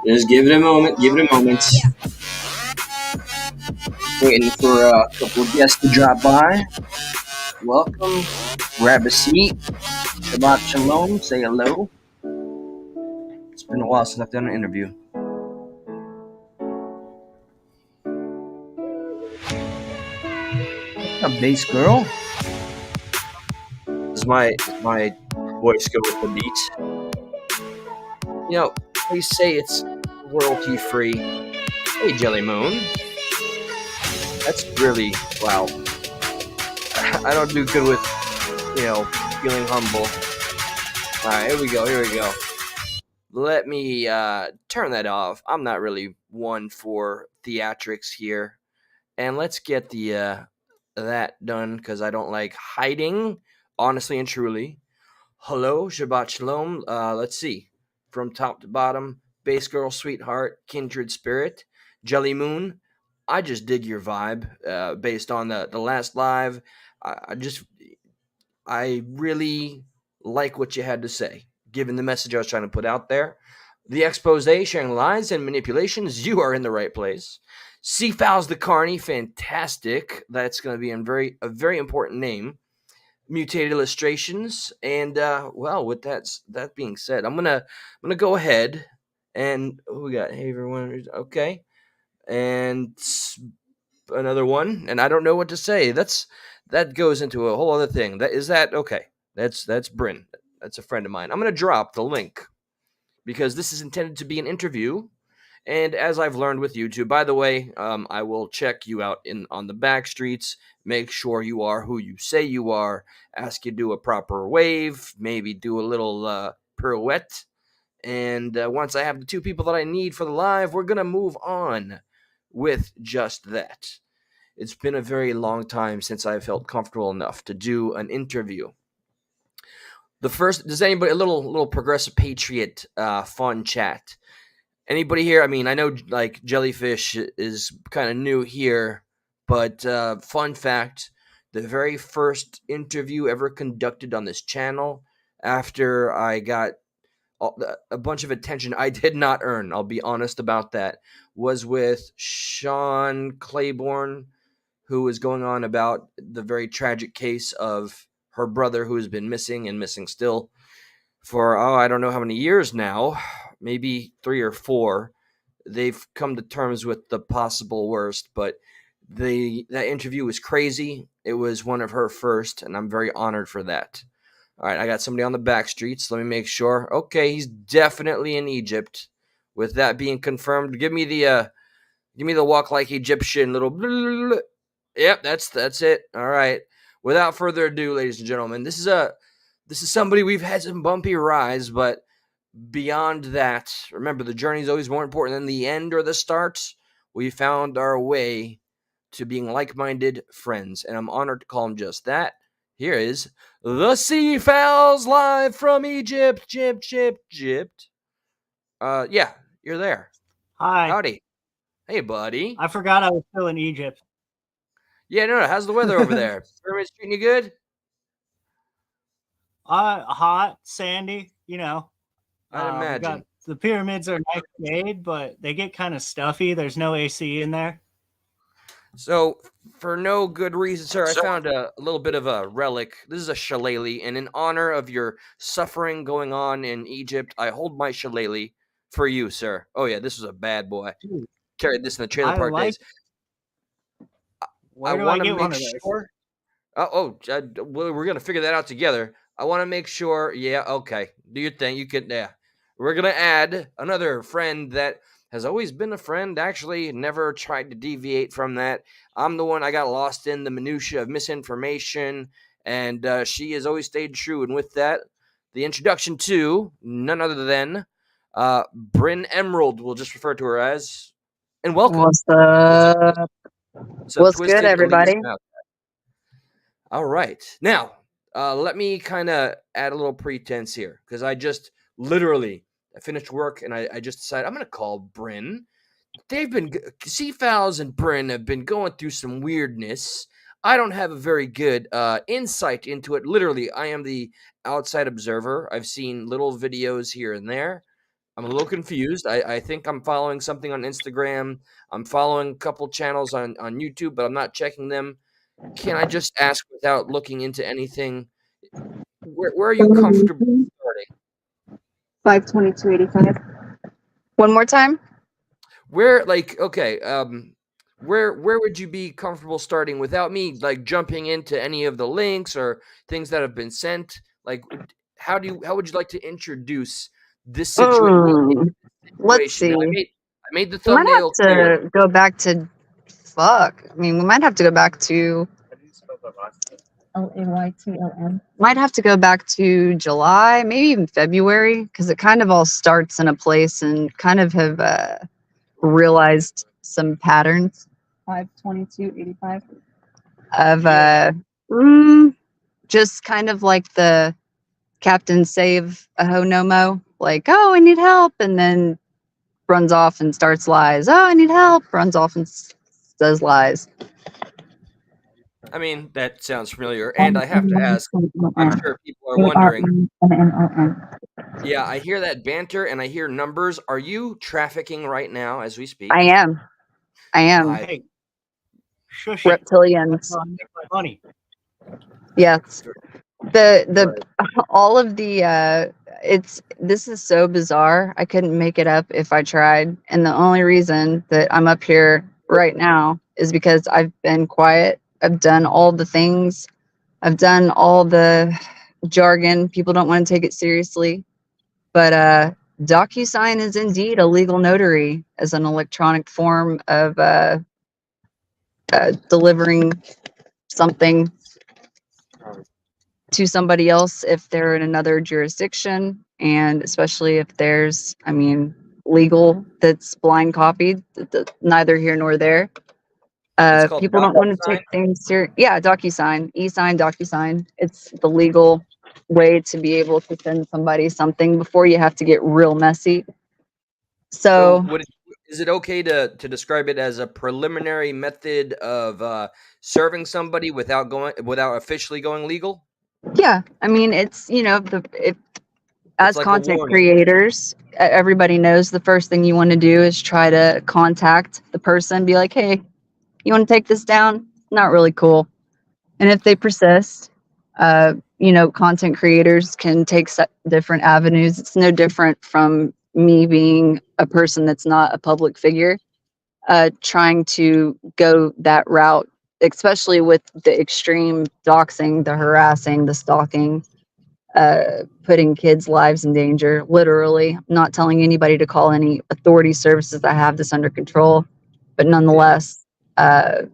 Just give it a moment. Give it a moment. Waiting for a couple of guests to drop by. Welcome. Grab a seat. Shabbat shalom. Say hello. It's been a while since I've done an interview. What's up, bass girl? Does my voice go with the beat? You know, they say it's royalty free. Hey, Jelly Moon. That's really wow. I don't do good with, feeling humble. All right, here we go. Let me turn that off. I'm not really one for theatrics here. And let's get the that done because I don't like hiding, honestly and truly. Hello, Shabbat Shalom. Let's see. From top to bottom, Bass Girl, Sweetheart, Kindred Spirit, Jelly Moon. I just dig your vibe based on the last live. I really like what you had to say, given the message I was trying to put out there. The expose, sharing lies and manipulations, you are in the right place. Seafowls the Carney, fantastic. That's going to be a very important name. Mutated illustrations, and with that being said, I'm gonna go ahead and we got hey everyone, okay, and another one, and I don't know what to say. That goes into a whole other thing. That okay? That's Bryn. That's a friend of mine. I'm gonna drop the link because this is intended to be an interview. And as I've learned with YouTube, by the way, I will check you out on the back streets. Make sure you are who you say you are. Ask you to do a proper wave. Maybe do a little pirouette. And once I have the two people that I need for the live, we're gonna move on with just that. It's been a very long time since I felt comfortable enough to do an interview. Does anybody a little progressive patriot fun chat? Anybody here? I mean, I know like Jellyfish is kind of new here, but fun fact, the very first interview ever conducted on this channel after I got a bunch of attention I did not earn, I'll be honest about that, was with Sean Claiborne, who was going on about the very tragic case of her brother who has been missing and missing still for, I don't know how many years now, maybe 3 or 4. They've come to terms with the possible worst, but that interview was crazy. It was one of her first, and I'm very honored for that. All right, I got somebody on the back streets. Let me make sure. Okay, he's definitely in Egypt. With that being confirmed, give me the walk like Egyptian little. Blah, blah, blah. Yep, that's it. All right. Without further ado, ladies and gentlemen, this is somebody we've had some bumpy rides, but beyond that, remember the journey is always more important than the end or the start. We found our way to being like-minded friends, and I'm honored to call him just that. Here is the Seafowls live from Egypt. Egypt. Yeah, you're there. Hi. Howdy. Hey, buddy. I forgot I was still in Egypt. Yeah, no. How's the weather over there? Pyramids treating you good? Hot, sandy, I'd imagine. The pyramids are nice shade, but they get kind of stuffy. There's no AC in there. So, for no good reason, sir, I found a little bit of a relic. This is a shillelagh, and in honor of your suffering going on in Egypt, I hold my shillelagh for you, sir. Oh, yeah, this was a bad boy. Dude, Carried this in the trailer park days. Where do I get one of those? Sure. We're going to figure that out together. I want to make sure. Yeah, okay. Do your thing. You can, yeah. We're going to add another friend that has always been a friend, actually, never tried to deviate from that. I'm the one I got lost in the minutia of misinformation, and she has always stayed true. And with that, the introduction to none other than Bryn Emerald, we'll just refer to her as, and welcome. What's up? What's good, everybody? All right. Now, let me kind of add a little pretense here, because I just literally I finished work and I just decided I'm going to call Bryn. Seafowls and Bryn have been going through some weirdness. I don't have a very good insight into it. Literally, I am the outside observer. I've seen little videos here and there. I'm a little confused. I think I'm following something on Instagram. I'm following a couple channels on YouTube, but I'm not checking them. Can I just ask without looking into anything, where are you comfortable starting? 522.85. One more time? Where like okay, where would you be comfortable starting without me like jumping into any of the links or things that have been sent? Like how would you like to introduce this Mm, let's situation? see. Now, We I made the might have thumbnail clear. to go back to fuck. I mean, we might have to go back to Layton. Might have to go back to July, maybe even February, because it kind of all starts in a place and kind of have realized some patterns. 522.85 of just kind of like the Captain Save a Ho No Mo, like, oh, I need help, and then runs off and starts lies. Oh, I need help, runs off and does lies. I mean, that sounds familiar, and I have to ask, I'm sure people are wondering. Yeah, I hear that banter and I hear numbers. Are you trafficking right now as we I speak? am. I am. Hey, shush it. That's Reptilians. how I make my money. Yes. The all of the this is so bizarre. I couldn't make it up if I tried. And the only reason that I'm up here right now is because I've been quiet. I've done all the things. I've done all the jargon. People don't want to take it seriously. But DocuSign is indeed a legal notary as an electronic form of delivering something to somebody else if they're in another jurisdiction, and especially if there's, I mean, legal that's blind copied, neither here nor there. It's called People don't want to DocuSign. take things serious. Yeah, DocuSign, e-sign, DocuSign. It's the legal way to be able to send somebody something before you have to get real messy. So, So is it okay to describe it as a preliminary method of serving somebody without officially going legal? yeah, I mean, it's, It's as like a content warning. creators, everybody knows the first thing you want to do is try to contact the person, be like, hey, you want to take this down? Not really cool. And if they persist, content creators can take different avenues. It's no different from me being a person that's not a public figure, trying to go that route, especially with the extreme doxing, the harassing, the stalking, putting kids' lives in danger, literally. I'm not telling anybody to call any authority services. I have this under control. But nonetheless,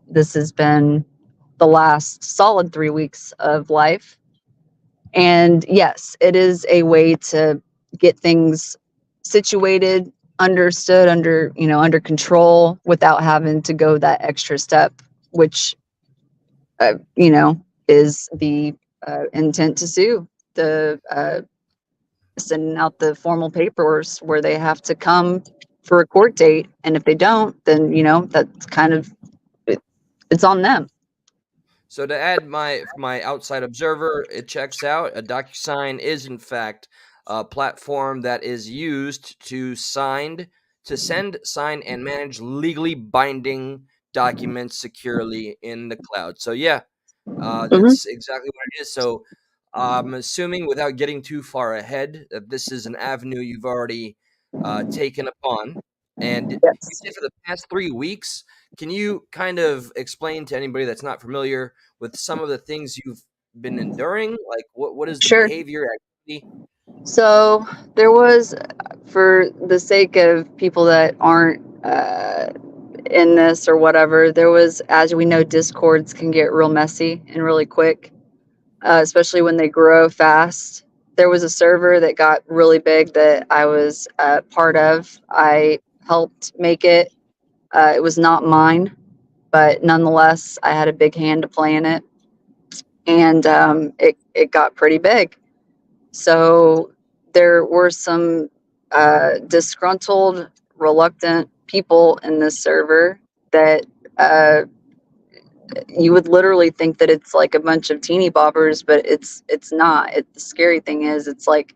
this has been the last solid 3 weeks of life. And yes, it is a way to get things situated, understood, under control without having to go that extra step, which, is the intent to sue. The sending out the formal papers where they have to come for a court date, and if they don't, then that's kind of it's on them. So to add my outside observer, it checks out. A DocuSign is in fact a platform that is used to send, sign, and manage legally binding documents securely in the cloud. So yeah, Mhm. that's exactly what it is. So I'm assuming, without getting too far ahead, that this is an avenue you've already taken upon. And you Yes, said for the past 3 weeks, can you kind of explain to anybody that's not familiar with some of the things you've been enduring? Like what is the sure. behavior activity? So there was, for the sake of people that aren't in this or whatever, there was, as we know, discords can get real messy and really quick, especially when they grow fast. There was a server that got really big that I was part of. I helped make it. It was not mine, but nonetheless, I had a big hand to play in it, and it got pretty big. So there were some disgruntled, reluctant people in this server that uh, you would literally think that it's like a bunch of teeny boppers, but it's not. The scary thing is, it's like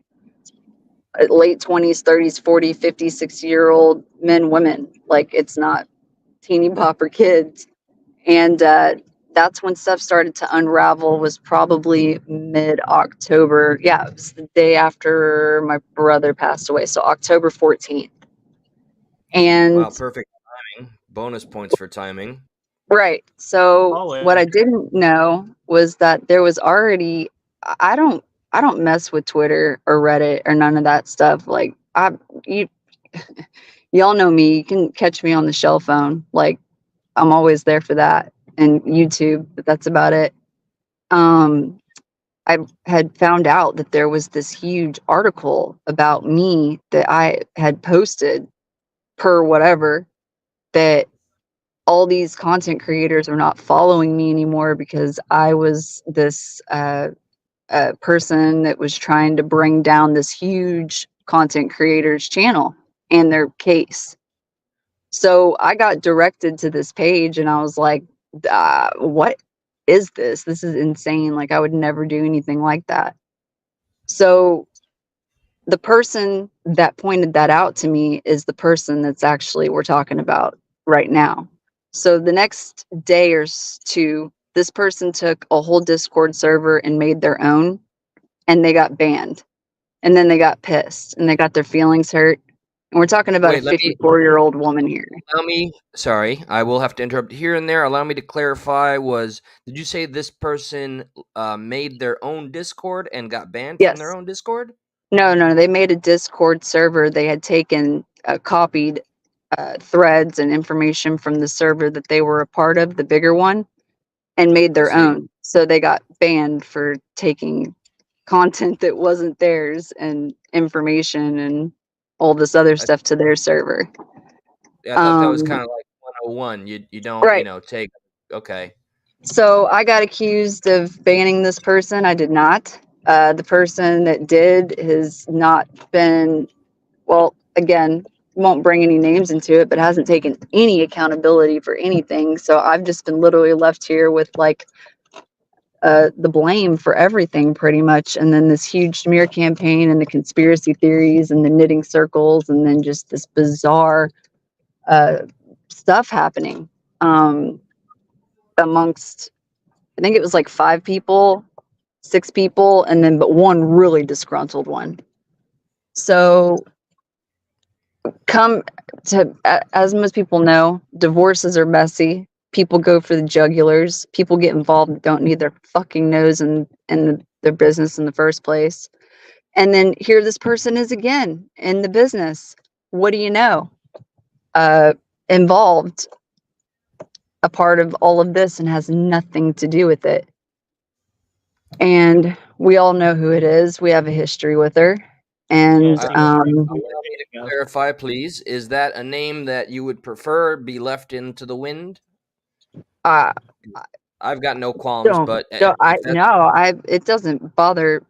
late 20s, 30s, 40, 50, 60-year-old men, women. Like, it's not teeny bopper kids. And that's when stuff started to unravel, was probably mid-October. Yeah, it was the day after my brother passed away. So October 14th. And Wow, perfect timing. Bonus points for timing. right. So Always. what I didn't know was that there was already, I don't I don't mess with Twitter or Reddit or none of that stuff. Like, you y'all know me. You can catch me on the shell phone. Like, I'm always there for that, and YouTube, but that's about it. Um I had found out that there was this huge article about me that I had posted per whatever, that all these content creators are not following me anymore because I was this person that was trying to bring down this huge content creators channel and their case. So I got directed to this page and I was like, what is this? This is insane. Like, I would never do anything like that. So the person that pointed that out to me is the person that's actually we're talking about right now. So the next day or two, this person took a whole Discord server and made their own, and they got banned. And then they got pissed and they got their feelings hurt. And we're talking about a Wait, let me 54-year-old woman here. allow me. Sorry, I will have to interrupt here and there. Allow me to clarify. Did you say this person made their own Discord and got banned from their Yes. own Discord? No, they made a Discord server. They had taken, copied threads and information from the server that they were a part of, the bigger one, and made I their see. own. So they got banned for taking content that wasn't theirs and information and all this other I, stuff to their server. I thought that was kind Um, of like 101. You don't right. take. Okay. So I got accused of banning this person. I did not. The person that did has not been, well, again, won't bring any names into it, but hasn't taken any accountability for anything. So I've just been literally left here with like the blame for everything pretty much. And then this huge smear campaign and the conspiracy theories and the knitting circles, and then just this bizarre uh, stuff happening amongst, I think it was like 5 people, 6 people, and then but one really disgruntled one. So come to, as most people know, divorces are messy. People go for the jugulars. People get involved that don't need their fucking nose in their business in the first place. And then here this person is again in the business. What do you know? Uh, Involved, a part of all of this, and has nothing to do with it. And we all know who it is. We have a history with her. And Allow me to clarify, please. Is that a name that you would prefer be left into the wind? uh, I've got no qualms, but it doesn't bother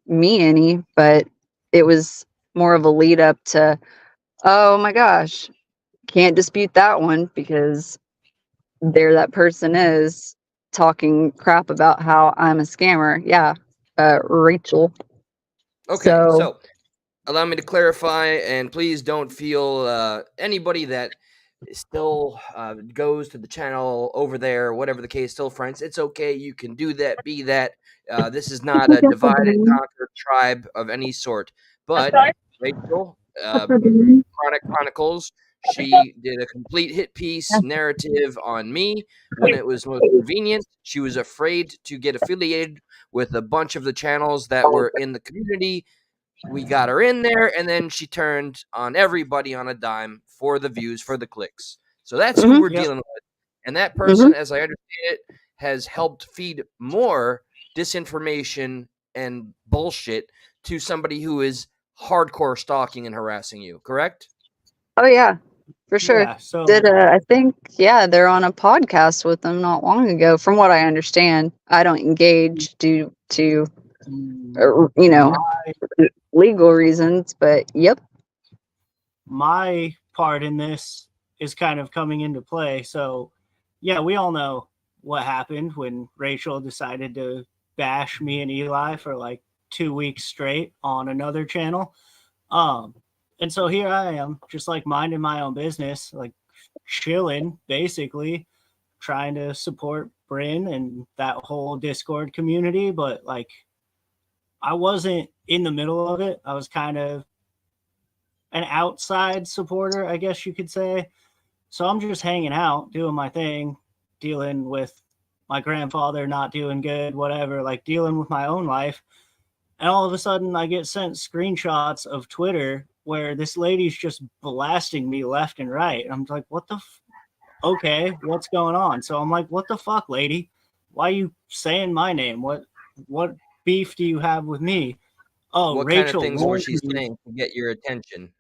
me any, but it was more of a lead up to, oh my gosh, can't dispute that one because there that person is talking crap about how I'm a scammer. Yeah, Rachel. okay. So, So allow me to clarify, and please don't feel anybody that still goes to the channel over there, whatever the case, still friends. It's okay. You can do that. Be that. This is not a divide and conquer tribe of any sort. But Rachel, Chronic Chronicles, she did a complete hit piece narrative on me when it was most convenient. She was afraid to get affiliated with a bunch of the channels that were in the community. We got her in there, and then she turned on everybody on a dime for the views, for the clicks. So that's who we're dealing with. And that person, as I understand it, has helped feed more disinformation and bullshit to somebody who is hardcore stalking and harassing you, correct? oh yeah, for sure. Yeah, so Did I think, yeah, they're on a podcast with them not long ago. From what I understand, I don't engage due to legal reasons, but yep. my part in this is kind of coming into play. So, yeah, we all know what happened when Rachel decided to bash me and Eli for like 2 weeks straight on another channel. And so here I am, just like minding my own business, like chilling, basically, trying to support Bryn and that whole Discord community, but like I wasn't in the middle of it. I was kind of an outside supporter, I guess you could say. So I'm just hanging out, doing my thing, dealing with my grandfather not doing good, whatever, like dealing with my own life. And all of a sudden, I get sent screenshots of Twitter where this lady's just blasting me left and right. I'm like, what the? Okay, what's going on? So I'm like, what the fuck, lady? Why are you saying my name? What beef do you have with me? Oh, What kind of Rachel things was warned she me. saying to get your attention?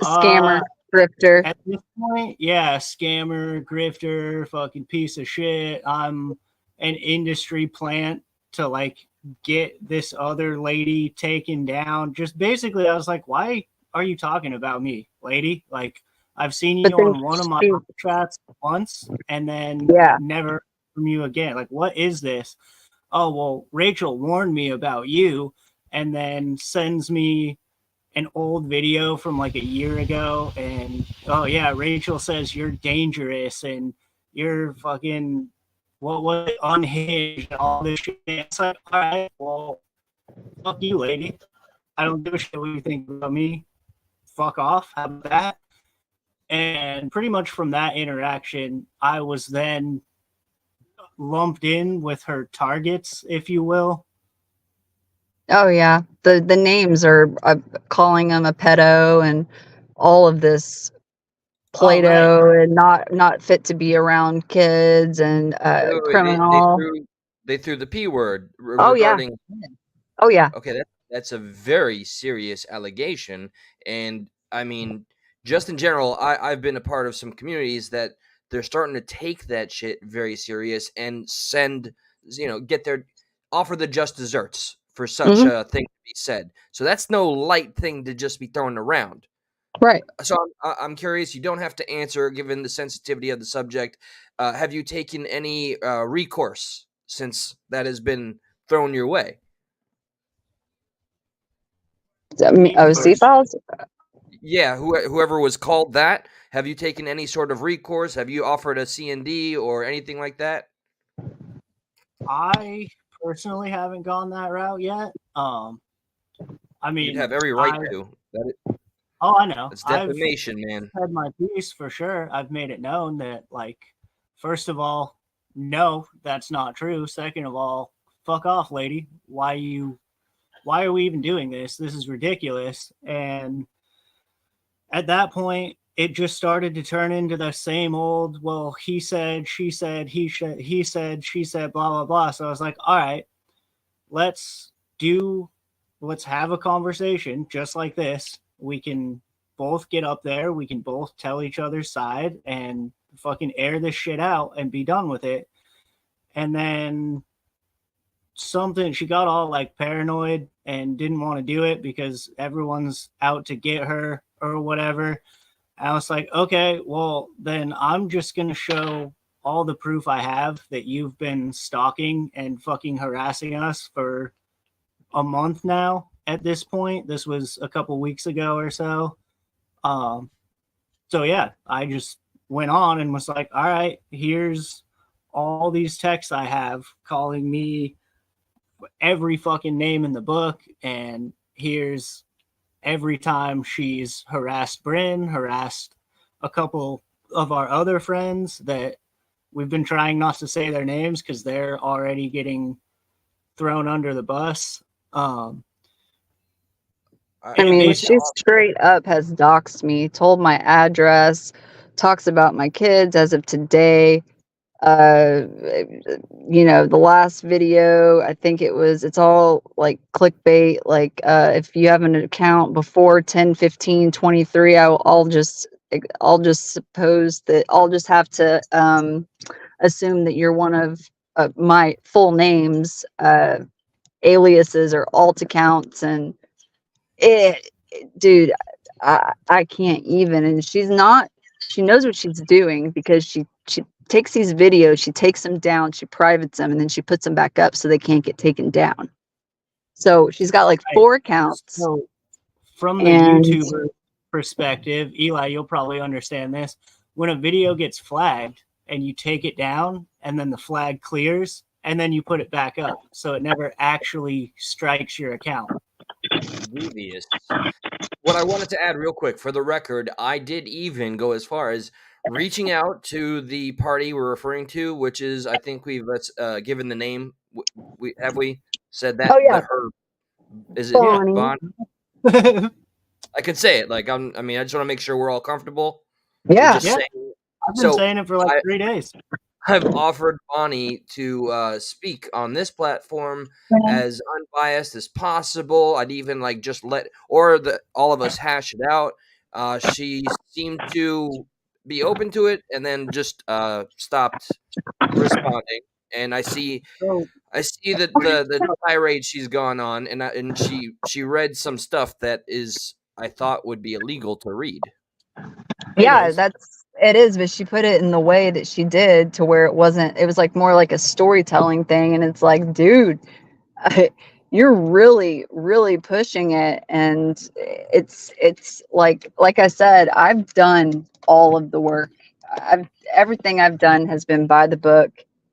Scammer, Uh, grifter. At this point, yeah, scammer, grifter, fucking piece of shit. I'm an industry plant to like get this other lady taken down. Just basically, I was like, why are you talking about me, lady? Like, I've seen But you then on one of my she, chats once and then yeah. never from you again. Like, what is this? Oh, well, Rachel warned me about you and then sends me an old video from like a year ago, and oh yeah, Rachel says you're dangerous and you're fucking what was it, unhinged and all this shit. It's like, all right, well, fuck you, lady. I don't give a shit what you think about me. Fuck off. How about that? And pretty much from that interaction, I was then lumped in with her targets, if you will. Oh yeah. The names are calling him a pedo and all of this Oh, right. Play-Doh and not fit to be around kids and Wait, criminal. they threw the P word Oh yeah. regarding. Oh yeah. Okay, that's a very serious allegation, and I mean, just in general, I've been a part of some communities that they're starting to take that shit very serious and send, get their offer the just desserts for such Hmm. a thing to be said. So that's no light thing to just be thrown around. Right. So I'm curious. You don't have to answer, given the sensitivity of the subject. Have you taken any recourse since that has been thrown your way? Me OC first. files. Yeah, whoever was called that, have you taken any sort of recourse? Have you offered a C&D or anything like that? I personally haven't gone that route yet. I You'd mean, have every right I to. oh, I know. That's I've defamation, man. said my piece for sure. I've made it known that, like, first of all, no, that's not true. Second of all, fuck off, lady. Why are we even doing this? This is ridiculous. And at that point, it just started to turn into the same old, well, he said, she said, he said, she said, blah, blah, blah. So I was like, all right, let's do let's have a conversation just like this. We can both get up there, we can both tell each other's side and fucking air this shit out and be done with it. And then something, she got all like paranoid and didn't want to do it because everyone's out to get her or whatever. I was like, okay, well, then I'm just going to show all the proof I have that you've been stalking and fucking harassing us for a month now at this point. This was a couple weeks ago or so. Um, so yeah, I just went on and was like, all right, here's all these texts I have calling me every fucking name in the book, and here's every time she's harassed Bryn, harassed a couple of our other friends that we've been trying not to say their names because they're already getting thrown under the bus. I And it mean, basically, she straight up has doxed me, told my address, talks about my kids as of today. Uh, the last video, I think it's all like clickbait. Like, if you have an account before 10/15/23, I'll just suppose that I'll just have to assume that you're one of my full names, aliases or alt accounts, and it, dude, I can't even. And she knows what she's doing because she takes these videos, she takes them down, she privates them, and then she puts them back up so they can't get taken down. So she's got like right. 4 accounts. So from the And YouTuber perspective, Eli, you'll probably understand this. When a video gets flagged and you take it down and then the flag clears and then you put it back up, so it never actually strikes your account. Devious. What I wanted to add real quick for the record, I did even go as far as reaching out to the party we're referring to, which is, I think we've given the name. We said that oh yeah, her is it Yeah. Bonnie. Bon? I could say it like I mean, I just want to make sure we're all comfortable with Yeah. just Yeah. saying it. I've been So saying it for like I, 3 days. I've offered Bonnie to speak on this platform as unbiased as possible. I'd even like just let all of us hash it out. She seemed to be open to it, and then just stopped responding. And So I see that the tirade she's gone on, and she read some stuff that is I thought would be illegal to read. it Yeah, is. it is, but she put it in the way that she did to where it wasn't, it was like more like a storytelling thing. And it's like, dude, you're really, really pushing it. And it's like I said, I've done all of the work. Everything I've done has been by the book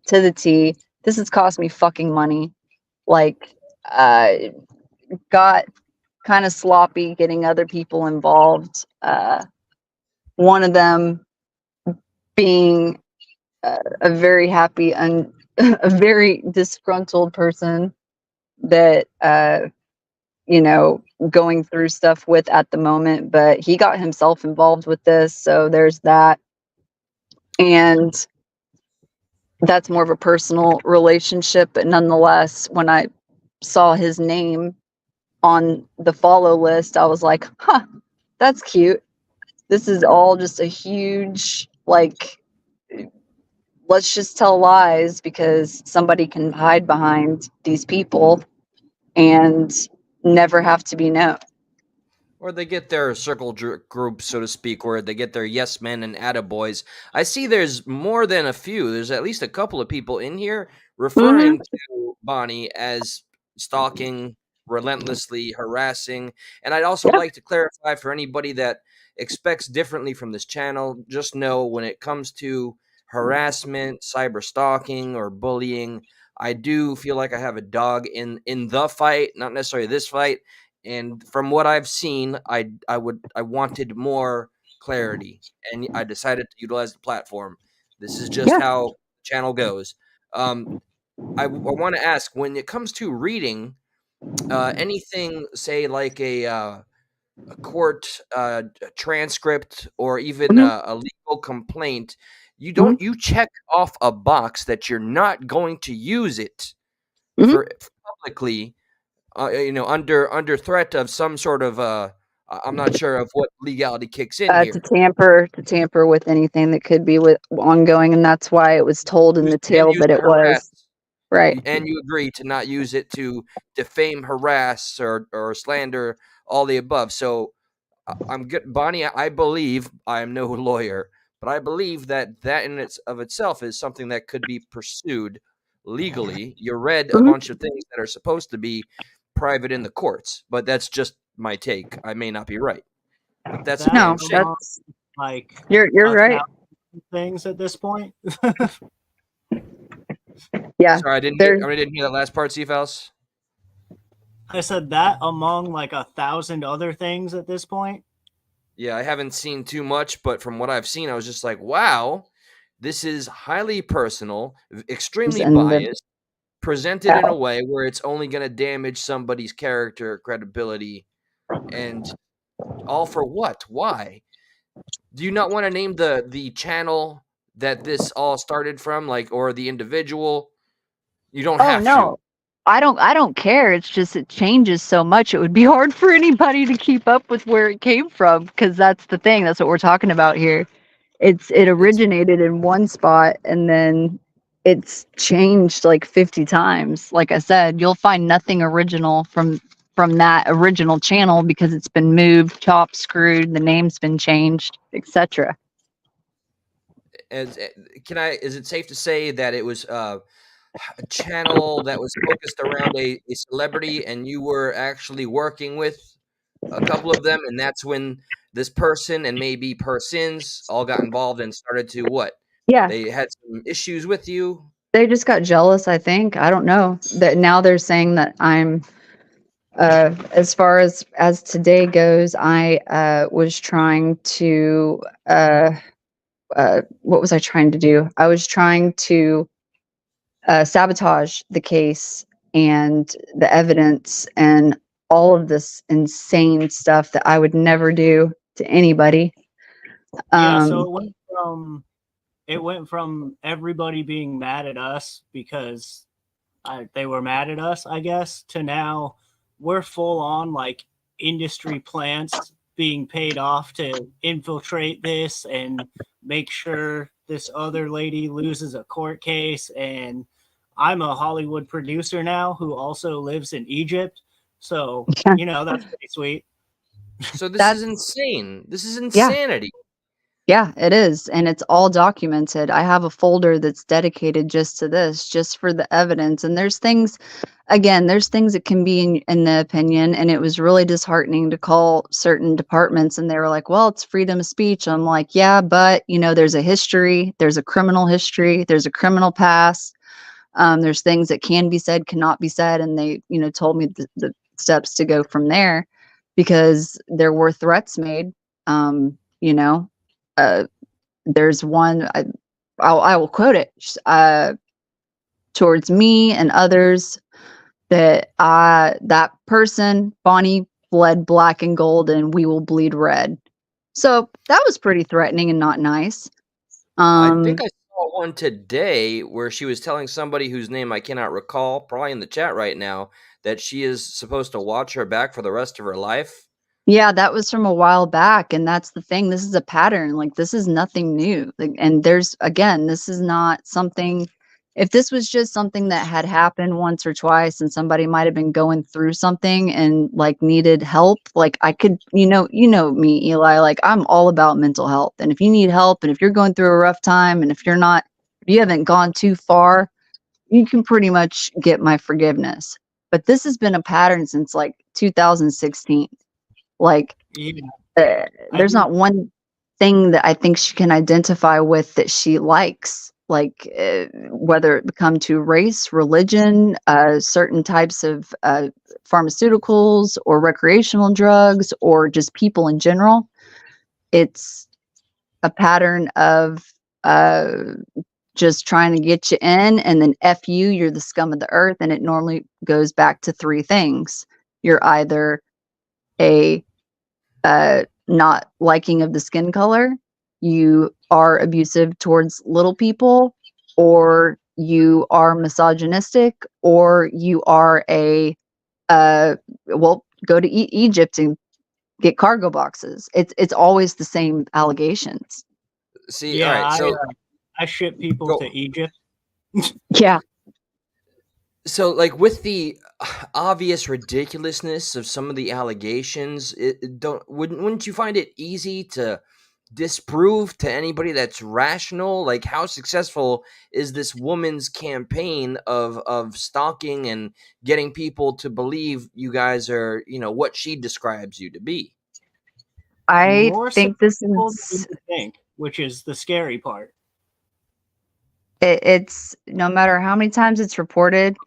to the T. This has cost me fucking money. Like, got kind of sloppy getting other people involved. One of them being a very happy and a very disgruntled person that going through stuff with at the moment, but he got himself involved with this, so there's that. And that's more of a personal relationship, but nonetheless, when I saw his name on the follow list, I was like, huh, that's cute. This is all just a huge, like, let's just tell lies because somebody can hide behind these people and never have to be known. Or they get their circle group, so to speak, where they get their yes men and attaboys. I see there's more than a few. There's at least a couple of people in here Mm-hmm. referring to Bonnie as stalking, relentlessly harassing. And I'd also Yeah. like to clarify for anybody that expects differently from this channel, just know when it comes to harassment, cyber stalking, or bullying, I do feel like I have a dog in the fight, not necessarily this fight. And from what I've seen, I wanted more clarity, and I decided to utilize the platform. This is just Yeah. how the channel goes. I want to ask, when it comes to reading anything, say like a court transcript or even Mm-hmm. a legal complaint, Mm-hmm. you check off a box that you're not going to use it Mm-hmm. for publicly, under threat of some sort of I'm not sure of what legality kicks in To here. tamper with anything that could be with ongoing, and that's why it was told in the And tail use that to it was harass, right. and you agree to not use it to defame, harass, or slander, all the above. So I'm good, Bonnie. I believe I am no lawyer, but I believe that in itself is something that could be pursued legally. You read a Mm-hmm. bunch of things that are supposed to be private in the courts, but that's just my take. I may not be right, but that's a That damn No, shame. among that's like you're a right. thousand things at this point. Yeah, Sorry, there. I didn't hear that last part, Cephals. I said that among like 1,000 other things at this point. Yeah, I haven't seen too much, but from what I've seen, I was just like, wow, this is highly personal, extremely And the biased, presented in a cow. way where it's only going to damage somebody's character, credibility, and all for what? Why? Do you not want to name the channel that this all started from, like, or the individual? You don't Oh have to. no. I don't care. It's just it changes so much. It would be hard for anybody to keep up with where it came from because that's the thing. That's what we're talking about here. It It's originated in one spot and then it's changed like 50 times. Like I said, you'll find nothing original from that original channel because it's been moved, chopped, screwed, the name's been changed, etc. as can I? Is it safe to say that it was a channel that was focused around a celebrity, and you were actually working with? a couple of them, and that's when this person and maybe persons all got involved and started to what? Yeah, They had some issues with you. they just got jealous, I think. I don't know. That now they're saying that I'm as far as today goes, I was trying to what was I trying to do? I was trying to sabotage the case and the evidence and all of this insane stuff that I would never do to anybody. Yeah, so Um, it went from everybody being mad at us because they were mad at us, I guess, to now we're full on like industry plants being paid off to infiltrate this and make sure this other lady loses a court case. And I'm a Hollywood producer now who also lives in Egypt. So, yeah, that's pretty sweet. So this that is insane. This is yeah, insanity. yeah, it is, and it's all documented. I have a folder that's dedicated just to this, just for the evidence. And there's things, again, there's things that can be in the opinion. And it was really disheartening to call certain departments, and they were like, "Well, it's freedom of speech." I'm like, "Yeah, but there's a history, there's a criminal history, there's a criminal past. There's things that can be said, cannot be said," and they, told me the steps to go from there, because there were threats made. Um, you know, uh, there's one I will quote it towards me and others, that person, Bonnie, bled black and gold, and we will bleed red. So that was pretty threatening and not nice. I think Um, I saw one today where she was telling somebody whose name I cannot recall, probably in the chat right now, that she is supposed to watch her back for the rest of her life. Yeah, that was from a while back, and that's the thing. This is a pattern. Like, this is nothing new. Like, and this is not something. If this was just something that had happened once or twice, and somebody might have been going through something and like needed help, like I could, me, Eli. Like, I'm all about mental health, and if you need help, and if you're going through a rough time, and if you haven't gone too far, you can pretty much get my forgiveness. But this has been a pattern since like 2016. Like, Yeah, I there's do. not one thing that I think she can identify with that she likes, like, whether it come to race, religion, certain types of pharmaceuticals or recreational drugs, or just people in general. It's a pattern of uh, just trying to get you in, and then F you, you're the scum of the earth. And it normally goes back to three things. You're either a not liking of the skin color, you are abusive towards little people, or you are misogynistic, or you are a go to Egypt and get cargo boxes. It's always the same allegations. See, all Yeah, right, so I ship people to go. Egypt. Yeah, So, like with the obvious ridiculousness of some of the allegations, it don't wouldn't you find it easy to disprove to anybody that's rational? Like, how successful is this woman's campaign of stalking and getting people to believe you guys are, what she describes you to be? I More think this successful than is you think, which is the scary part. it's no matter how many times it's reported,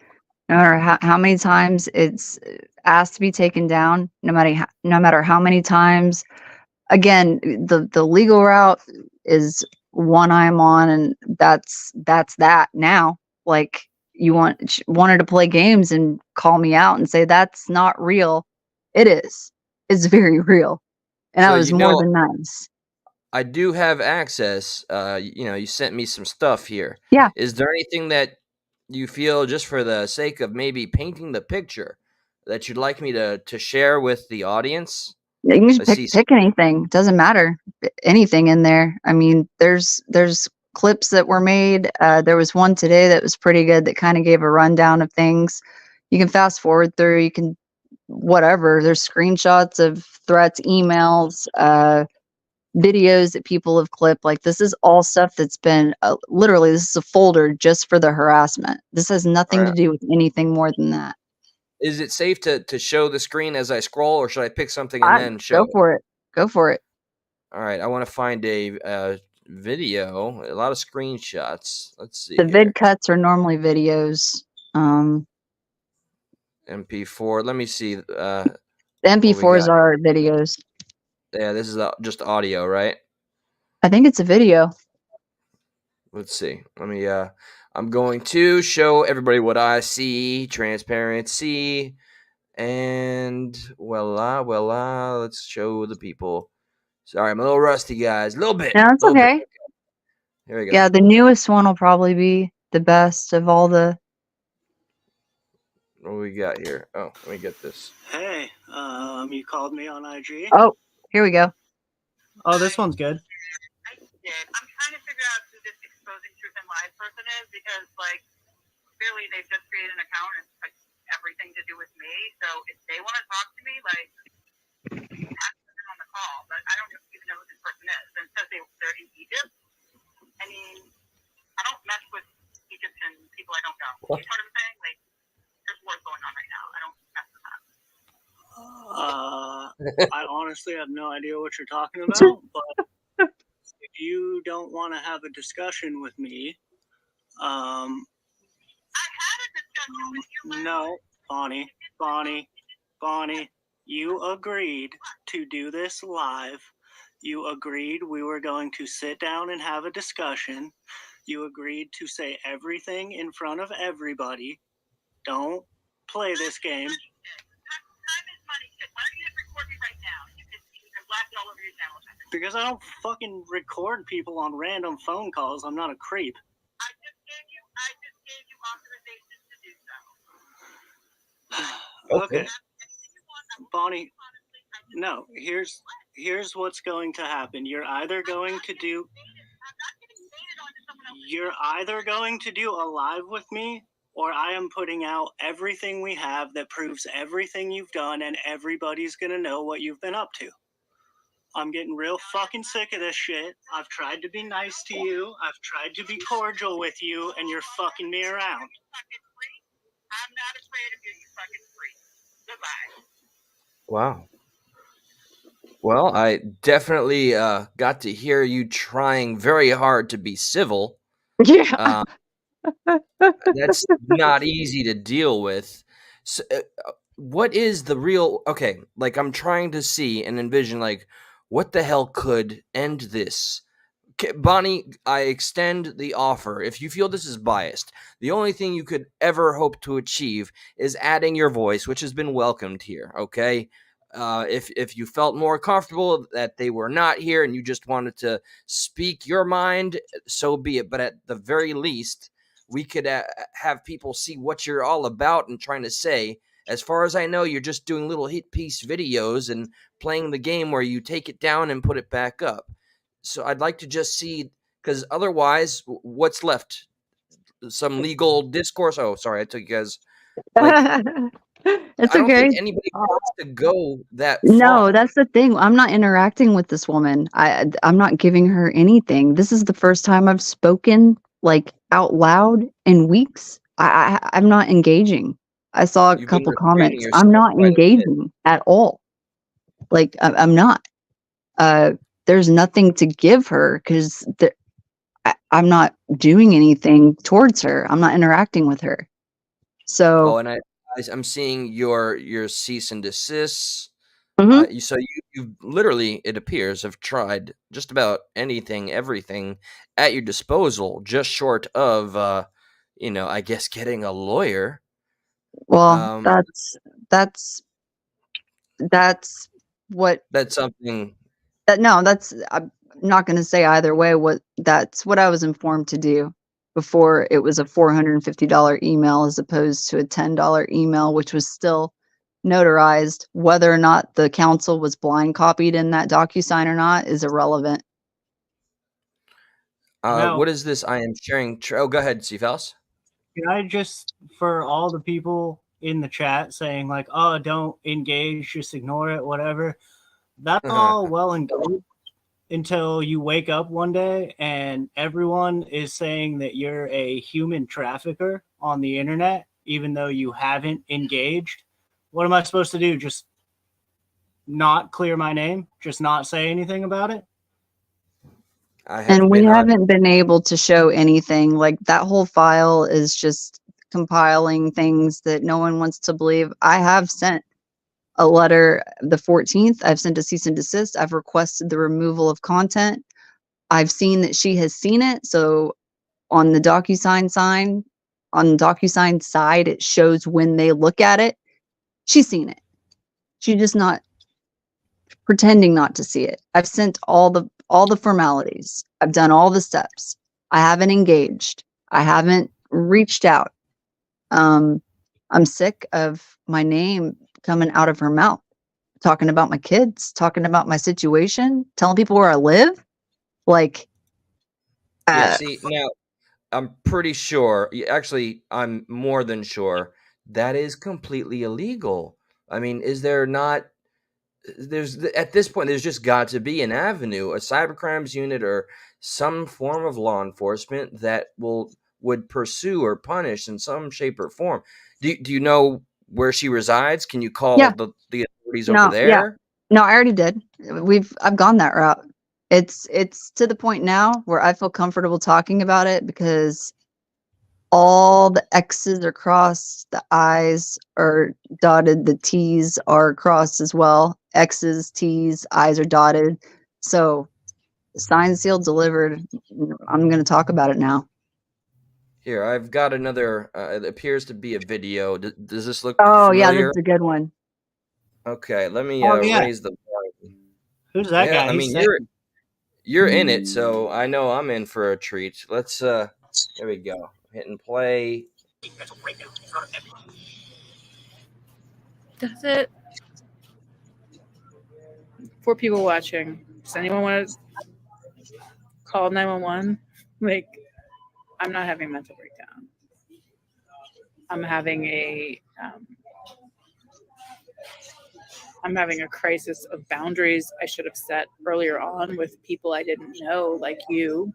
no matter how many times it's asked to be taken down, no matter how many times. Again, the legal route is one I'm on, and that's that now. Like, wanted to play games and call me out and say that's not real. It is. It's very real, and I So, was more than nice. I do have access. You sent me some stuff here. Yeah, Is there anything that you feel, just for the sake of maybe painting the picture, that you'd like me to share with the audience? you can just I pick see. pick anything. Doesn't matter. Anything in there. I mean, there's clips that were made. There was one today that was pretty good that kind of gave a rundown of things. You can fast forward through. You can whatever. There's screenshots of threats, emails, videos that people have clipped. Like, this is all stuff that's been this is a folder just for the harassment. This has All nothing to right. do with anything more than that. Is it safe to show the screen as I scroll, or should I pick something and then show Go it? for it. Go for it. All right, I want to find a video, a lot of screenshots. Let's see The here. vid cuts are normally videos. MP4. Let me see. The What we MP4s got? are videos. Yeah, this is just audio, right? I think it's a video. Let's see. Let me. I'm going to show everybody what I see. Transparency, and voila. Let's show the people. Sorry, I'm a little rusty, guys. A little bit. No, it's okay. Here we go. Yeah, the newest one will probably be the best of all the. What we got here? Oh, let me get this. Hey, you called me on IG? Oh, here we go. Oh, this one's good. I did. I'm trying to figure out who this exposing truth and lies person is because, like, clearly they've just created an account and it's like everything to do with me. So if they want to talk to me, like, ask them on the call. But I don't even know who this person is. And it says they're in Egypt. I mean, I don't mess with Egyptian people I don't know. What? You know what I'm saying? Like, there's wars going on right now. I don't mess with that. I honestly have no idea what you're talking about, but if you don't want to have a discussion with me, I had a discussion with you. no, Bonnie, you agreed to do this live. You agreed we were going to sit down and have a discussion. You agreed to say everything in front of everybody. Don't play this game. Time is money, kid. Why don't you just record me right now? You can blast it all over your channel. Because I don't fucking record people on random phone calls. I'm not a creep. I just gave you authorization to do so. Okay. Bonnie, no, here's what's going to happen. You're either going to do a live with me, or I am putting out everything we have that proves everything you've done, and everybody's gonna know what you've been up to. I'm getting real fucking sick of this shit. I've tried to be nice to you. I've tried to be cordial with you, and you're fucking me around. I'm not afraid of you, you fucking freak. Goodbye. Wow. Well, I definitely got to hear you trying very hard to be civil. Yeah. That's not easy to deal with. So, what is the real? Okay, like I'm trying to see and envision, like, what the hell could end this? Bonnie, I extend the offer. If you feel this is biased, the only thing you could ever hope to achieve is adding your voice, which has been welcomed here. Okay, if you felt more comfortable that they were not here and you just wanted to speak your mind, so be it. But at the very least, we could have people see what you're all about and trying to say. As far as I know, you're just doing little hit piece videos and playing the game where you take it down and put it back up. So I'd like to just see, because otherwise, what's left? Some legal discourse. Oh, sorry, I took you guys. Like, It's I don't okay. think anybody wants to go that No, far. that's the thing. I'm not interacting with this woman. I'm not giving her anything. This is the first time I've spoken like out loud in weeks. I'm not engaging. I saw a You've been couple restraining comments. I'm yourself not quite a bit. engaging at all. Like I'm not. There's nothing to give her because I'm not doing anything towards her. I'm not interacting with her. Oh, So, and I'm seeing your cease and desist. mhm. You literally, it appears, have tried just about anything, everything at your disposal, just short of, I guess getting a lawyer. Well, Um, that's that's what that's something. no, that's I'm not going to say either way. That's what I was informed to do before. It was a $450 email as opposed to a $10 email, which was still notarized. Whether or not the council was blind copied in that DocuSign or not is irrelevant. No. What is this? I am sharing. Oh, go ahead, Cephas. Can I just, for all the people in the chat saying like, oh, don't engage, just ignore it, whatever, that's all well and good until you wake up one day and everyone is saying that you're a human trafficker on the internet, even though you haven't engaged. What am I supposed to do? Just not clear my name? Just not say anything about it? I have And we been on. haven't been able to show anything. Like that whole file is just compiling things that no one wants to believe. I have sent a letter the 14th. I've sent a cease and desist. I've requested the removal of content. I've seen that she has seen it. So on the DocuSign side, it shows when they look at it. She's seen it. She's just not pretending not to see it. I've sent all the formalities. I've done all the steps. I haven't engaged. I haven't reached out. I'm sick of my name coming out of her mouth, talking about my kids, talking about my situation, telling people where I live. Like, Yeah, see, now I'm pretty sure, actually, I'm more than sure that is completely illegal. I mean, is there not? At this point, there's just got to be an avenue, a cybercrimes unit or some form of law enforcement that would pursue or punish in some shape or form. Do you know where she resides? Can you call yeah, the authorities over no, yeah, there? no, I already did. I've gone that route. It's to the point now where I feel comfortable talking about it because all the X's are crossed, the I's are dotted, the T's are crossed as well. X's, T's, I's are dotted. So signed, sealed, delivered. I'm going to talk about it now. Here, I've got another. It appears to be a video. Does this look Oh, yeah, familiar? that's a good one. Okay, let me Oh, yeah. raise the volume. Who's that Yeah, guy? I He's mean sick. you're in it, so I know I'm in for a treat. Let's here we go. Hitting play. That's it. For people watching, does anyone want to call 911? Like, I'm not having a mental breakdown. I'm having a crisis of boundaries I should have set earlier on with people I didn't know, like you,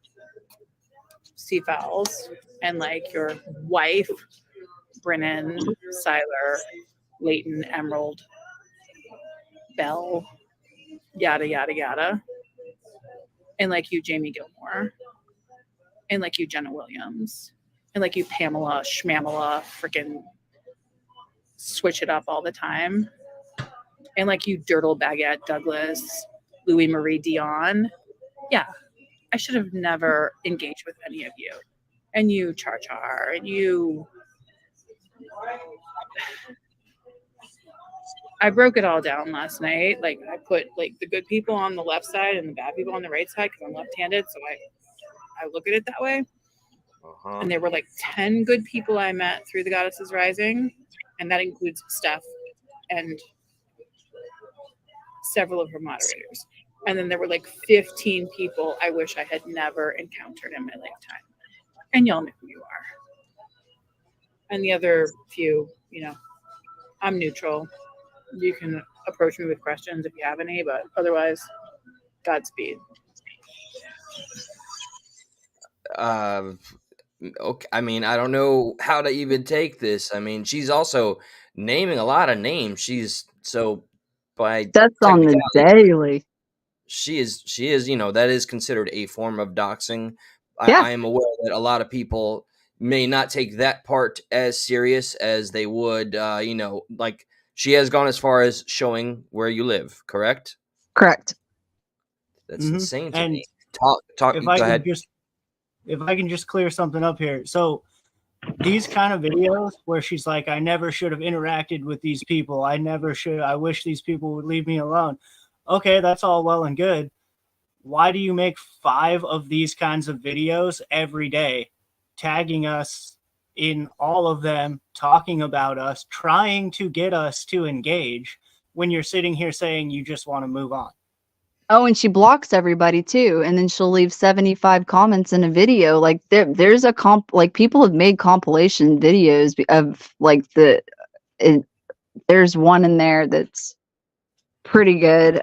Sea Fowls, and like your wife, Brennan, Siler, Leighton, Emerald, Belle, yada, yada, yada. And like you, Jamie Gilmore. And like you, Jenna Williams. And like you, Pamela Schmamela, freaking switch it up all the time. And like you, Dirtle Baguette Douglas, Louis Marie Dion. Yeah, I should have never engaged with any of you. And you, Char Char, and you. I broke it all down last night. Like I put like the good people on the left side and the bad people on the right side because I'm left-handed, so I look at it that way. Uh-huh. And there were like 10 good people I met through the Goddesses Rising, and that includes Steph and several of her moderators. And then there were like 15 people I wish I had never encountered in my lifetime. And y'all know who you are. And the other few, I'm neutral. You can approach me with questions if you have any, but otherwise, Godspeed. Okay, I mean, I don't know how to even take this. I mean, she's also naming a lot of names. She's so by That's on the technicality, daily. she is, that is considered a form of doxing. Yeah. I am aware that a lot of people may not take that part as serious as they would, like she has gone as far as showing where you live, correct? Correct. That's insane to And me. Talk. if Go ahead. if I can just clear something up here. So these kind of videos where she's like, I never should have interacted with these people. I wish these people would leave me alone. Okay, that's all well and good. Why do you make 5 of these kinds of videos every day, tagging us in all of them, talking about us, trying to get us to engage when you're sitting here saying you just want to move on? Oh, and she blocks everybody too, and then she'll leave 75 comments in a video. Like there's a like people have made compilation videos of like there's one in there that's pretty good.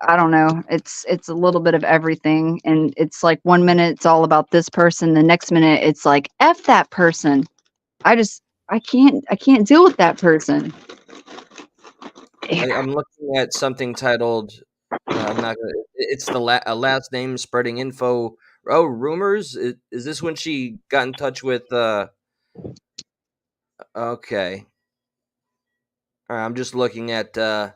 I don't know. It's a little bit of everything, and it's like 1 minute it's all about this person, the next minute it's like F that person. I can't deal with that person. I'm looking at something titled. I'm not gonna. It's the last name spreading info. Oh, rumors. Is this when she got in touch with? Okay. All right, I'm just looking at. Well,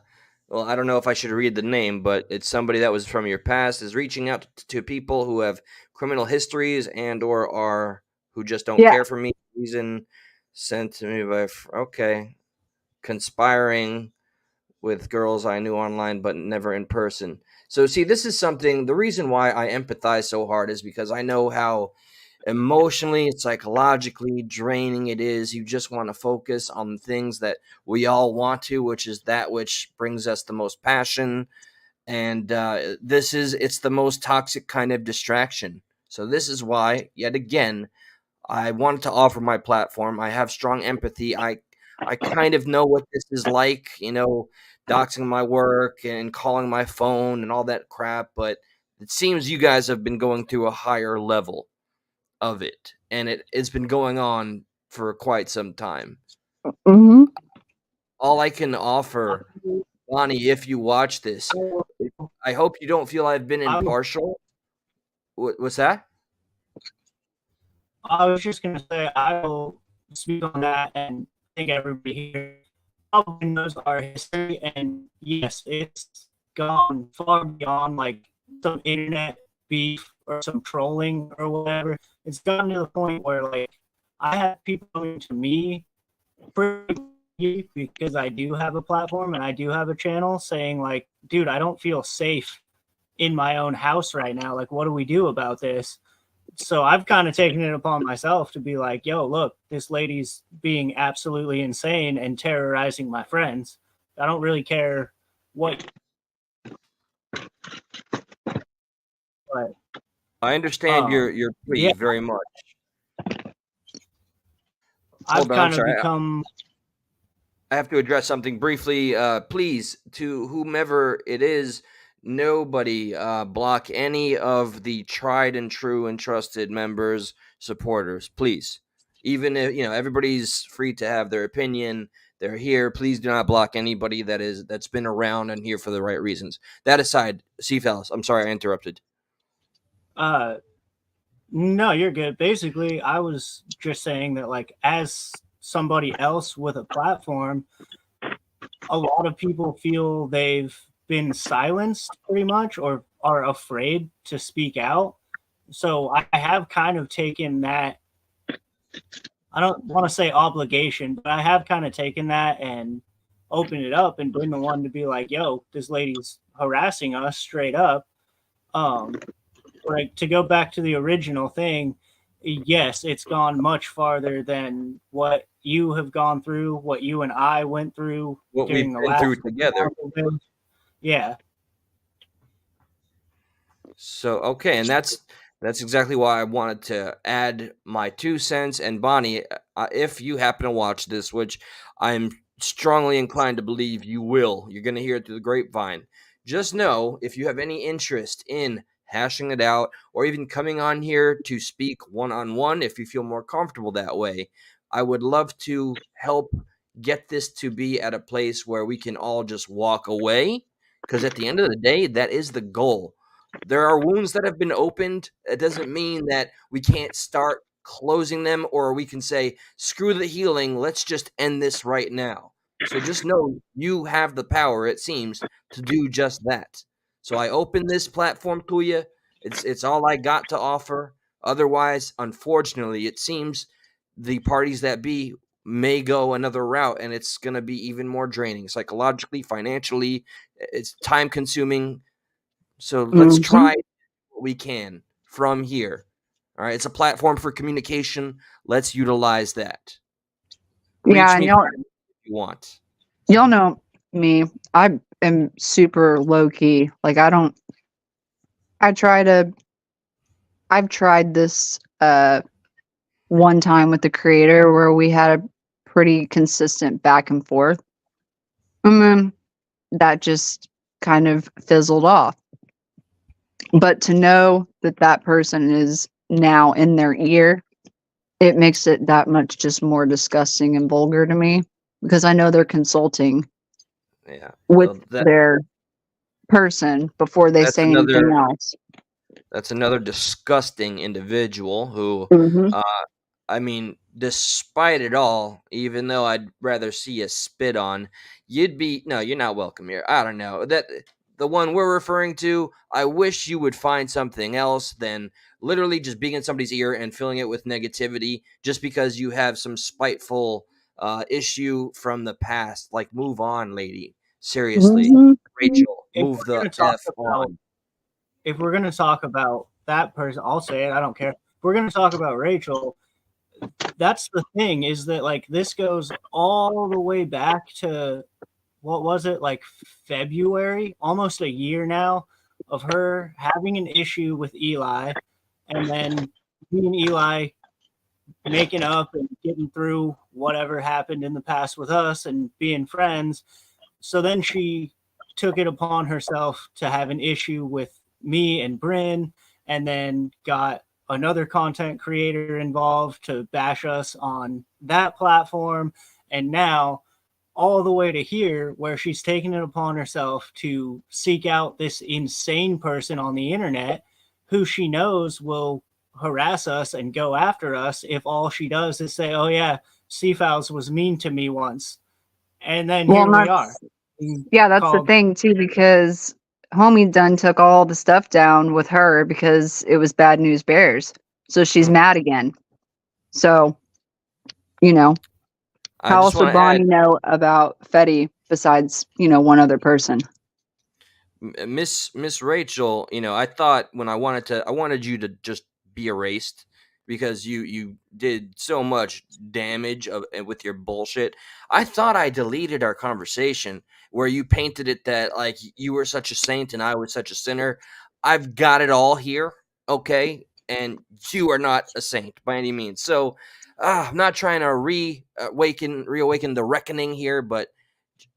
I don't know if I should read the name, but it's somebody that was from your past is reaching out to people who have criminal histories and/or are who just don't Yeah. care for me. Reason sent to me by. Okay, conspiring with girls I knew online but never in person. So, see, this is something. The reason why I empathize so hard is because I know how emotionally, psychologically draining it is. You just want to focus on the things that we all want to, which is that which brings us the most passion. And it's the most toxic kind of distraction. So, this is why, yet again, I wanted to offer my platform. I have strong empathy. I kind of know what this is like, doxing my work and calling my phone and all that crap, but it seems you guys have been going through a higher level of it, and it's been going on for quite some time. Hmm. All I can offer, Bonnie, if you watch this, I hope you don't feel I've been I would impartial. What's that? I was just gonna say I will speak on that, and I think everybody here probably knows our history. And yes, it's gone far beyond like some internet beef or some trolling or whatever. It's gotten to the point where like I have people coming to me because I do have a platform and I do have a channel saying like, dude, I don't feel safe in my own house right now. Like, what do we do about this? So I've kind of taken it upon myself to be like, yo, look, this lady's being absolutely insane and terrorizing my friends. I don't really care what, but I understand your plea yeah, very much. I've Hold on, I'm kind of sorry. become. I have to address something briefly. Please, to whomever it is, nobody block any of the tried and true and trusted members, supporters. Please, even if everybody's free to have their opinion. They're here. Please do not block anybody that's been around and here for the right reasons. That aside, Cephals, I'm sorry I interrupted. uh No, you're good. Basically, I was just saying that, like, as somebody else with a platform, a lot of people feel they've been silenced pretty much or are afraid to speak out. So I have kind of taken that, I don't want to say obligation, but I have kind of taken that and opened it up and been the one to be like, yo, this lady's harassing us straight up. Um, like to go back to the original thing, yes, it's gone much farther than what you have gone through, what you and I went through What we've during the been through last together. yeah. So okay, and that's exactly why I wanted to add my 2 cents. And Bonnie, if you happen to watch this, which I'm strongly inclined to believe you will, you're going to hear it through the grapevine. Just know if you have any interest in hashing it out, or even coming on here to speak one on one, if you feel more comfortable that way, I would love to help get this to be at a place where we can all just walk away. Because at the end of the day, that is the goal. There are wounds that have been opened. It doesn't mean that we can't start closing them, or we can say, screw the healing, let's just end this right now. So just know you have the power, it seems, to do just that. So I open this platform to you. It's all I got to offer. Otherwise, unfortunately, it seems the parties that be may go another route, and it's going to be even more draining psychologically, financially. It's time consuming. So let's Hmm. try what we can from here. All right, it's a platform for communication. Let's utilize that. Yeah, Reach and me privately if you want. y'all know me. I am super low key. Like I don't. I try to. I've tried this one time with the creator where we had a pretty consistent back and forth, and then that just kind of fizzled off. But to know that that person is now in their ear, it makes it that much just more disgusting and vulgar to me because I know they're consulting Yeah. with So that their person before they that's say anything another else. that's another disgusting individual who, Hmm. uh, I mean, despite it all, even though I'd rather see you spit on, you're not welcome here. I don't know. That the one we're referring to, I wish you would find something else than literally just being in somebody's ear and filling it with negativity just because you have some spiteful issue from the past. Like, move on, lady. Seriously. Hmm. Rachel, If move we're the gonna talk F about on. if we're gonna talk about that person, I'll say it. I don't care. If we're gonna talk about Rachel, that's the thing is that like this goes all the way back to what was it like February, almost a year now of her having an issue with Eli, and then me and Eli making up and getting through whatever happened in the past with us and being friends. So then she took it upon herself to have an issue with me and Bryn, and then got another content creator involved to bash us on that platform. And now, all the way to here, where she's taken it upon herself to seek out this insane person on the internet who she knows will harass us and go after us if all she does is say, "Oh, yeah, Seafouls was mean to me once." And then Well, here and we are. that's the Called thing too, because homie done took all the stuff down with her because it was bad news bears. So she's Hmm. mad again. So, you know, I how just else want would to add, Bonnie know about Fetty besides, one other person? Miss Rachel, I wanted you to just be erased because you did so much damage with your bullshit. I thought I deleted our conversation where you painted it that like you were such a saint and I was such a sinner. I've got it all here, okay? And you are not a saint by any means. So I'm not trying to reawaken the reckoning here, but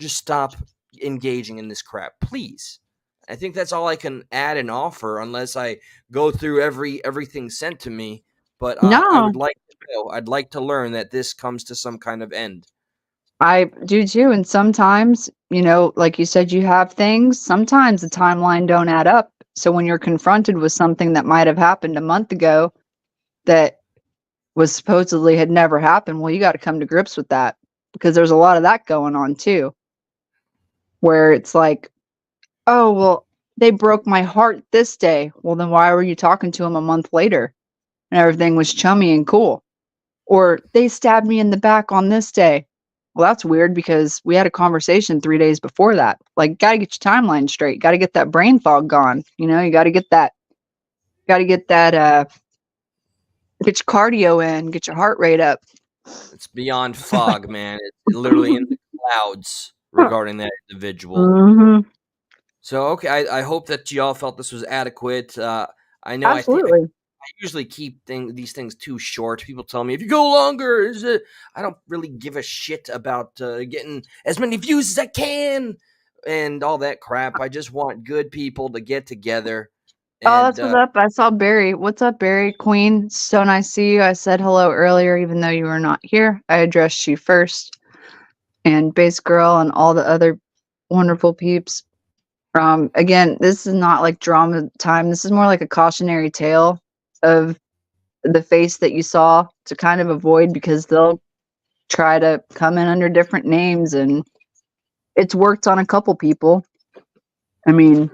just stop engaging in this crap, please. I think that's all I can add and offer, unless I go through everything sent to me. But I No, would like to know. I'd like to learn that this comes to some kind of end. I do too. And sometimes, like you said, you have things. Sometimes the timeline don't add up. So when you're confronted with something that might have happened a month ago that was supposedly had never happened, well, you got to come to grips with that because there's a lot of that going on too, where it's like, oh, well, they broke my heart this day. Well, then why were you talking to them a month later and everything was chummy and cool? Or they stabbed me in the back on this day. Well, that's weird because we had a conversation 3 days before that. Like, got to get your timeline straight. Got to get that brain fog gone. You got to get that, get your cardio in, get your heart rate up. It's beyond fog, man. It's literally in the clouds regarding that individual. Hmm. So okay, I hope that y'all felt this was adequate. I know I Absolutely. usually keep these things too short. People tell me if you go longer, I don't really give a shit about getting as many views as I can and all that crap. I just want good people to get together Oh, and that's what's up. I saw Barry. What's up, Barry? Queen. So nice to see you. I said hello earlier, even though you were not here. I addressed you first. And Base Girl and all the other wonderful peeps. Again, this is not like drama time. This is more like a cautionary tale of the face that you saw to kind of avoid because they'll try to come in under different names and it's worked on a couple people. I mean,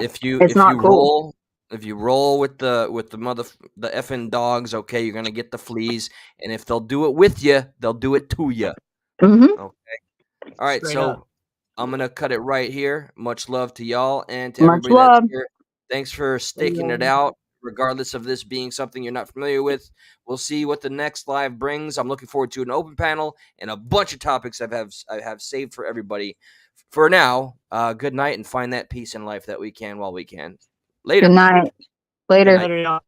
if you it's if not you cool. roll if you roll with the effing dogs, okay, you're gonna get the fleas, and if they'll do it with you, they'll do it to you. Hmm. Okay. All right, straight up. so I'm gonna cut it right here. Much love to y'all and to Much everybody that's love. here. Thanks for sticking it out, regardless of this being something you're not familiar with. We'll see what the next live brings. I'm looking forward to an open panel and a bunch of topics I have saved for everybody. For now, good night and find that peace in life that we can while we can. Good Later. night. Good Later. night. Later, y'all.